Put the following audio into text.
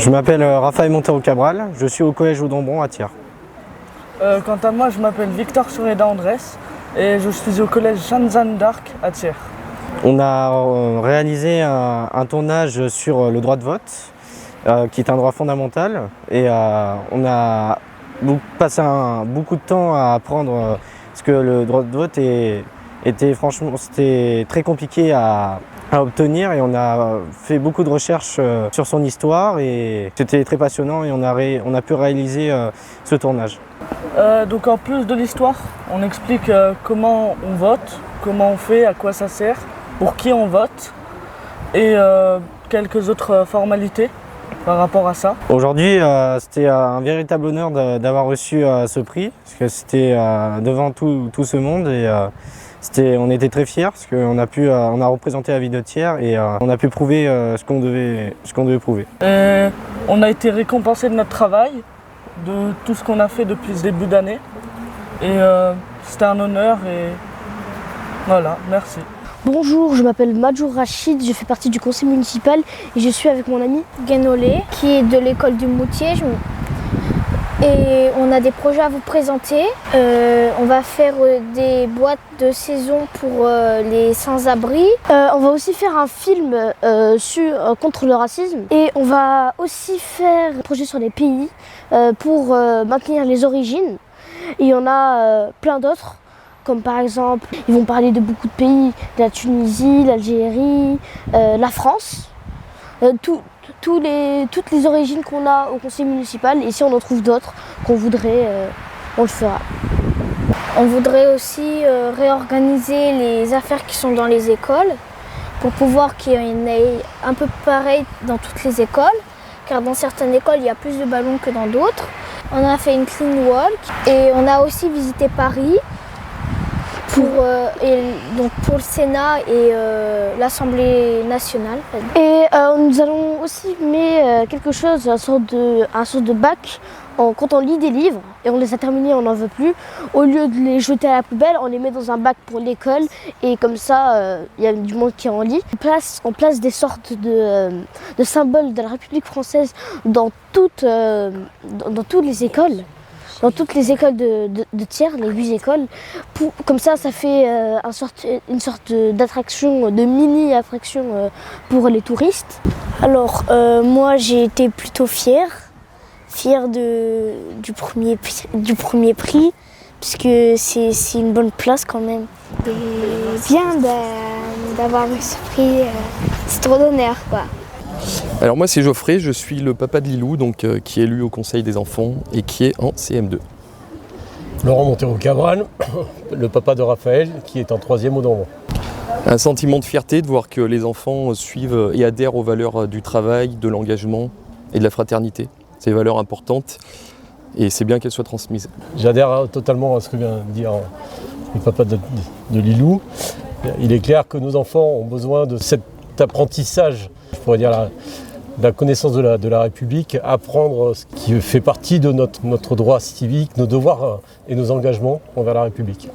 Je m'appelle Raphaël Montero-Cabral, je suis au collège Audambon à Thiers. Quant à moi, je m'appelle Victor Sureda Andrés et je suis au collège Jeanne d'Arc à Thiers. On a réalisé un tournage sur le droit de vote, qui est un droit fondamental, et on a passé beaucoup de temps à apprendre ce que le droit de vote c'était très compliqué à obtenir, et on a fait beaucoup de recherches sur son histoire et c'était très passionnant, et on a pu réaliser ce tournage. Donc en plus de l'histoire, on explique comment on vote, comment on fait, à quoi ça sert, pour qui on vote et quelques autres formalités par rapport à ça. Aujourd'hui, c'était un véritable honneur d'avoir reçu ce prix, parce que c'était devant tout ce monde, et on était très fiers parce qu'on a représenté la ville de Thiers et on a pu prouver ce qu'on devait prouver. Et on a été récompensé de notre travail, de tout ce qu'on a fait depuis ce début d'année. Et c'était un honneur et voilà, merci. Bonjour, je m'appelle Madjour Rachid, je fais partie du conseil municipal et je suis avec mon ami Guénolé, qui est de l'école du Moutier. Et on a des projets à vous présenter. On va faire des boîtes de saison pour les sans-abri. On va aussi faire un film contre le racisme. Et on va aussi faire un projet sur les pays pour maintenir les origines. Et il y en a plein d'autres. Comme par exemple, ils vont parler de beaucoup de pays, la Tunisie, l'Algérie, la France, toutes les origines qu'on a au conseil municipal, et si on en trouve d'autres qu'on voudrait, on le fera. On voudrait aussi réorganiser les affaires qui sont dans les écoles pour pouvoir qu'il y en ait un peu pareil dans toutes les écoles, car dans certaines écoles il y a plus de ballons que dans d'autres. On a fait une clean walk et on a aussi visité Paris. Pour le Sénat et l'Assemblée nationale. Et nous allons aussi mettre quelque chose, un sorte de bac, quand on lit des livres et on les a terminés, on n'en veut plus. Au lieu de les jeter à la poubelle, on les met dans un bac pour l'école, et comme ça, il y a du monde qui en lit. On place des sortes de symboles de la République française dans toutes les écoles. Dans toutes les écoles de Thiers, les 8 écoles. Comme ça fait une sorte d'attraction, de mini-attraction pour les touristes. Alors, moi j'ai été plutôt fière du premier prix, puisque c'est une bonne place quand même. Bien d'avoir eu ce prix, c'est trop d'honneur quoi. Alors moi c'est Geoffrey, je suis le papa de Lilou, qui est élu au conseil des enfants et qui est en CM2. Laurent Montero-Cabral, le papa de Raphaël, qui est en 3e au Audambon. Un sentiment de fierté de voir que les enfants suivent et adhèrent aux valeurs du travail, de l'engagement et de la fraternité. C'est des valeurs importantes et c'est bien qu'elles soient transmises. J'adhère totalement à ce que vient de dire le papa de Lilou. Il est clair que nos enfants ont besoin de cet apprentissage, je pourrais dire la connaissance de la République, apprendre ce qui fait partie de notre droit civique, nos devoirs et nos engagements envers la République.